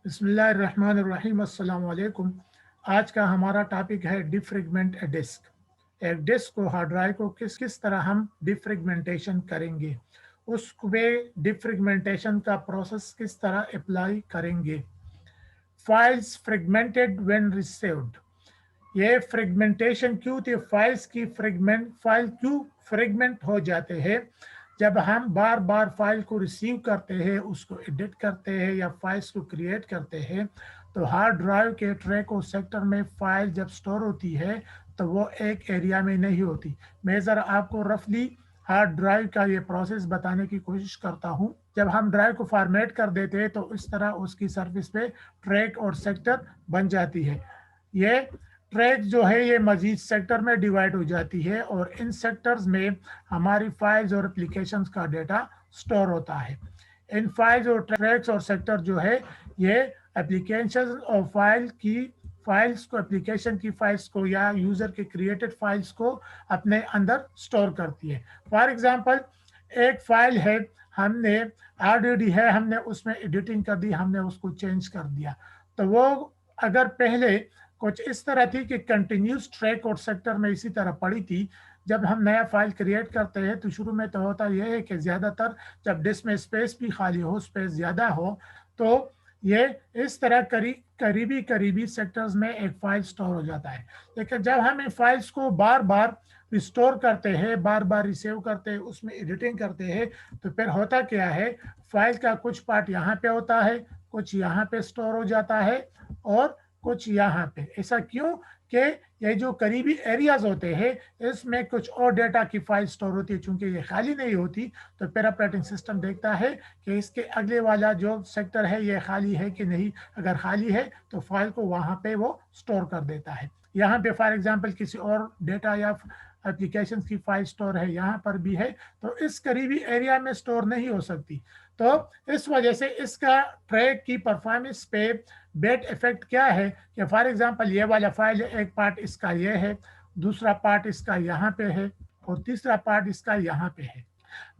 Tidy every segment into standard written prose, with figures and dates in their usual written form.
बिस्मिल्लाहिर्रहमानिर्रहीम, अस्सलाम वालेकुम। आज का हमारा टॉपिक है डिफ्रेगमेंट ए डिस्क। एक डिस्क को, हार्ड ड्राइव को किस किस तरह हम डिफ्रेगमेंटेशन करेंगे, उसमें डिफ्रेगमेंटेशन का प्रोसेस किस तरह अप्लाई करेंगे। Files fragmented when received. ये फ्रेगमेंटेशन क्यों थी, फाइल क्यों फ्रेगमेंट हो जाते हैं जब हम बार बार फाइल को रिसीव करते हैं, उसको एडिट करते हैं या फाइल्स को क्रिएट करते हैं। तो हार्ड ड्राइव के ट्रैक और सेक्टर में फाइल जब स्टोर होती है तो वो एक एरिया में नहीं होती। मैं ज़रा आपको रफली हार्ड ड्राइव का ये प्रोसेस बताने की कोशिश करता हूँ। जब हम ड्राइव को फॉर्मेट कर देते हैं तो इस तरह उसकी सरफेस पे ट्रैक और सेक्टर बन जाती है। ये ट्रैक जो है ये मजीद सेक्टर में डिवाइड हो जाती है और इन सेक्टर्स में हमारी फाइल्स और एप्लीकेशंस का डेटा स्टोर होता है। इन फाइल्स और ट्रैक्स और सेक्टर जो है ये एप्लीकेशन और एप्लीकेशन की फाइल्स को या यूजर के क्रिएटेड फाइल्स को अपने अंदर स्टोर करती है। फॉर एग्जांपल, एक फाइल है, हमने ऑलरेडी है, हमने उसमें एडिटिंग कर दी, हमने उसको चेंज कर दिया। तो वो अगर पहले कुछ इस तरह थी कि कंटिन्यूस ट्रैक और सेक्टर में इसी तरह पड़ी थी। जब हम नया फाइल क्रिएट करते हैं तो शुरू में तो होता यह है कि ज़्यादातर जब डिस्क में स्पेस भी खाली हो, स्पेस ज़्यादा हो, तो ये इस तरह करीबी सेक्टर्स में एक फाइल स्टोर हो जाता है। लेकिन जब हम इन फाइल्स को बार बार रिस्टोर करते हैं, बार बार रिसेव करते हैं, उसमें एडिटिंग करते हैं, तो फिर होता क्या है, फाइल का कुछ पार्ट यहाँ पे होता है, कुछ यहाँ पे स्टोर हो जाता है और कुछ यहाँ पे। ऐसा क्यों कि ये जो करीबी एरियाज होते हैं इसमें कुछ और डेटा की फाइल स्टोर होती है। चूंकि ये खाली नहीं होती तो फिर ऑपरेटिंग सिस्टम देखता है कि इसके अगले वाला जो सेक्टर है ये खाली है कि नहीं। अगर खाली है तो फाइल को वहाँ पे वो स्टोर कर देता है। यहाँ पे फॉर एग्जांपल किसी और डेटा या एप्लीकेशन की फाइल स्टोर है, यहाँ पर भी है, तो इस करीबी एरिया में स्टोर नहीं हो सकती। तो इस वजह से इसका ट्रैक की परफॉर्मेंस पे बेट इफेक्ट क्या है कि फॉर एग्जांपल ये वाला फाइल है, एक पार्ट इसका ये है, दूसरा पार्ट इसका यहाँ पे है और तीसरा पार्ट इसका यहाँ पे है।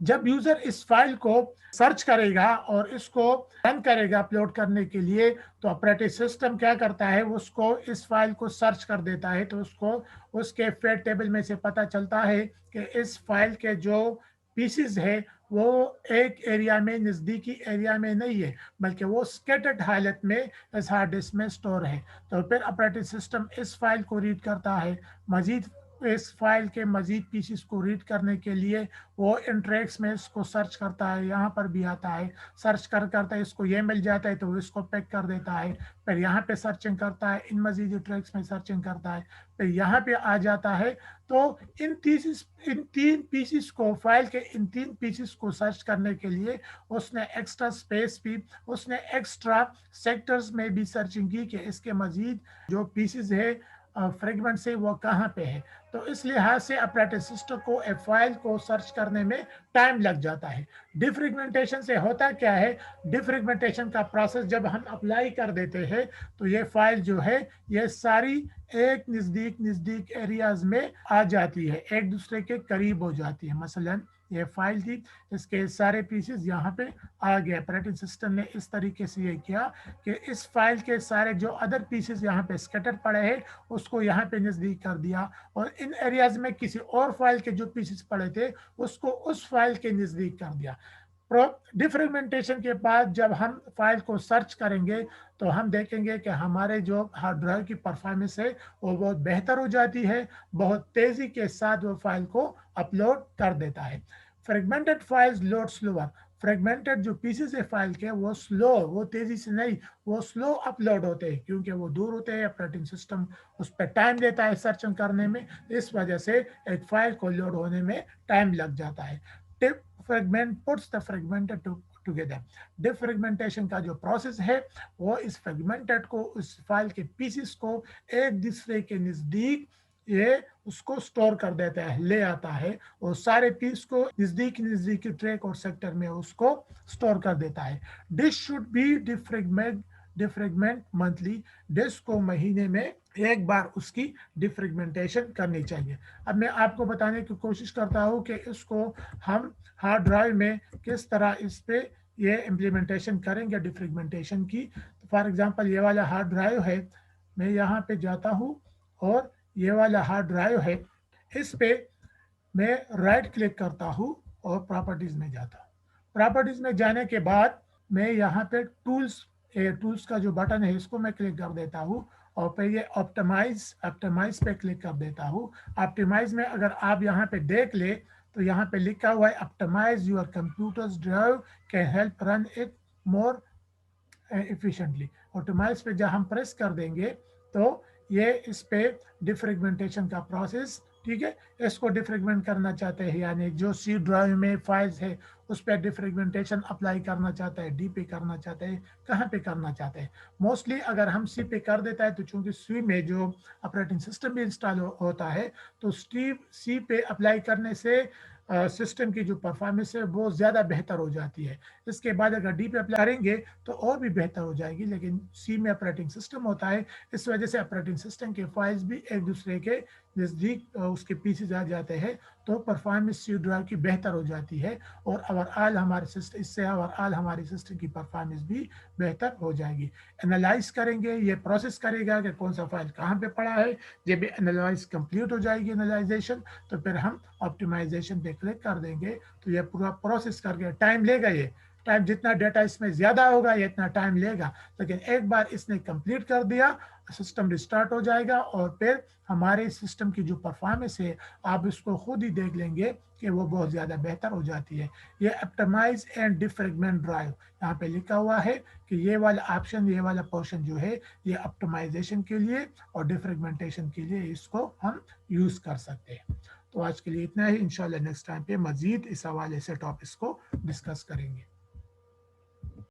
जब यूजर इस फाइल को सर्च करेगा और इसको रन करेगा अपलोड करने के लिए, तो ऑपरेटिंग सिस्टम क्या करता है, उसको इस फाइल को सर्च कर देता है। तो उसको उसके फेट टेबल में से पता चलता है कि इस फाइल के जो पीसेस है वो एक एरिया में, नज़दीकी एरिया में नहीं है, बल्कि वो स्कैटर्ड हालत में इस हार्ड डिस्क में स्टोर है। तो फिर ऑपरेटिंग सिस्टम इस फाइल को रीड करता है। मजीद इस फाइल के मजीद पीसेस को रीड करने के लिए वो इन ट्रैक्स में इसको सर्च करता है। यहाँ पर भी आता है, सर्च करता है, इसको ये मिल जाता है तो इसको पैक कर देता है। फिर यहाँ पे सर्चिंग करता है, इन मजीद ट्रैक्स में सर्चिंग करता है, फिर यहाँ पे आ जाता है। तो इन तीन पीसेस को, फाइल के इन तीन पीसेस को सर्च करने के लिए उसने एक्स्ट्रा स्पेस भी, उसने एक्स्ट्रा सेक्टर्स में भी सर्चिंग की कि इसके मजीद जो पीसेस है फ्रेगमेंट से वो कहाँ पे है। तो इस लिहाज से ऑपरेटिंग सिस्टम को एक फाइल को सर्च करने में टाइम लग जाता है। डिफ्रेगमेंटेशन से होता क्या है, डिफ्रेगमेंटेशन का प्रोसेस जब हम अप्लाई कर देते हैं तो ये फाइल जो है ये सारी एक नज़दीक एरियाज में आ जाती है, एक दूसरे के करीब हो जाती है। मसलन ये फाइल थी, इसके सारे पीसेस यहाँ पे आ गए। ऑपरेटिंग सिस्टम ने इस तरीके से ये किया कि इस फाइल के सारे जो अदर पीसेस यहाँ पे स्कैटर पड़े हैं उसको यहाँ पे नज़दीक कर दिया, और इन एरियाज में किसी और फाइल के जो पीसेस पड़े थे उसको उस फाइल के नज़दीक कर दिया। डिफ्रेगमेंटेशन के बाद जब हम फाइल को सर्च करेंगे तो हम देखेंगे कि हमारे जो हार्ड ड्राइव की परफॉर्मेंस है वो बहुत बेहतर हो जाती है, बहुत तेज़ी के साथ वो फाइल को अपलोड कर देता है। Fragmented files load slower. Fragmented जो पीसेस है फाइल के वो स्लो, वो तेज़ी से नहीं, वो स्लो अपलोड होते हैं क्योंकि वो दूर होते हैं। ऑपरेटिंग सिस्टम उस पर टाइम देता है सर्चिंग करने में, इस वजह से एक फाइल को लोड होने में टाइम लग जाता है। Tip fragment puts the fragmented together. Defragmentation का जो प्रोसेस है वो इस फ्रेगमेंटेड को, उस फाइल के पीसेस को एक दूसरे के नज़दीक ये उसको स्टोर कर देता है, ले आता है और सारे पीस को नज़दीकी ट्रैक और सेक्टर में उसको स्टोर कर देता है। This should be defragment monthly. Disk को महीने में एक बार उसकी डिफ्रेगमेंटेशन करनी चाहिए। अब मैं आपको बताने की कोशिश करता हूँ कि इसको हम हार्ड ड्राइव में किस तरह इस पे ये इम्प्लीमेंटेशन करेंगे डिफ्रेगमेंटेशन की। तो फॉर एग्जांपल ये वाला हार्ड ड्राइव है, मैं यहाँ पे जाता हूँ और ये वाला हार्ड ड्राइव है, इस पे मैं राइट क्लिक करता हूँ और प्रॉपर्टीज में जाता हूँ। प्रॉपर्टीज में जाने के बाद मैं यहाँ पे टूल्स का जो बटन है इसको मैं क्लिक कर देता हूँ और फिर ये ऑप्टिमाइज पे क्लिक कर देता हूँ। ऑप्टिमाइज में अगर आप यहाँ पे देख ले तो यहाँ पे लिखा हुआ है optimise your computer's drive can help run it more efficiently. Optimise पे जब हम प्रेस कर देंगे तो ये इस पे डिफ्रेगमेंटेशन का प्रोसेस, ठीक है, इसको डिफ्रेगमेंट करना चाहते हैं, यानी जो सी ड्राइव में फाइल्स है उस पर डिफ्रेगमेंटेशन अप्लाई करना चाहता है, डी पे करना चाहते हैं, कहाँ पे करना चाहते हैं। मोस्टली अगर हम सी पे कर देता है तो चूंकि सी में जो ऑपरेटिंग सिस्टम भी इंस्टॉल होता है तो सी पे अप्लाई करने से सिस्टम की जो परफॉर्मेंस है वो ज़्यादा बेहतर हो जाती है। इसके बाद अगर डी पे अप्लाई करेंगे तो और भी बेहतर हो जाएगी, लेकिन सी में ऑपरेटिंग सिस्टम होता है, इस वजह से ऑपरेटिंग सिस्टम के फाइल्स भी एक दूसरे के नज़दीक उसके पीछे आ जाते हैं, तो परफॉर्मेंस सी ड्राइव की बेहतर हो जाती है और ओवरऑल हमारे सिस्टम, इससे ओवरऑल हमारी सिस्टम की परफॉर्मेंस भी बेहतर हो जाएगी। एनालाइज करेंगे, ये प्रोसेस करेगा कि कौन सा फाइल कहाँ पे पड़ा है। जब भी एनालाइज कंप्लीट हो जाएगी एनालाइजेशन तो फिर हम ऑप्टिमाइजेशन पे क्लिक कर देंगे। तो ये पूरा प्रोसेस करके टाइम लेगा, ये टाइम जितना डेटा इसमें ज़्यादा होगा ये इतना टाइम लेगा, लेकिन एक बार इसने कंप्लीट कर दिया सिस्टम रिस्टार्ट हो जाएगा और फिर हमारे सिस्टम की जो परफॉर्मेंस है आप इसको खुद ही देख लेंगे कि वो बहुत ज़्यादा बेहतर हो जाती है। ये ऑप्टिमाइज एंड डिफ्रेगमेंट ड्राइव यहाँ पे लिखा हुआ है कि ये वाला ऑप्शन, ये वाला पोर्शन जो है ये ऑप्टिमाइजेशन के लिए और डिफ्रेगमेंटेशन के लिए इसको हम यूज़ कर सकते हैं। तो आज के लिए इतना ही, इंशाल्लाह नेक्स्ट टाइम पे मज़ीद इस हवाले से टॉपिक्स को डिस्कस करेंगे।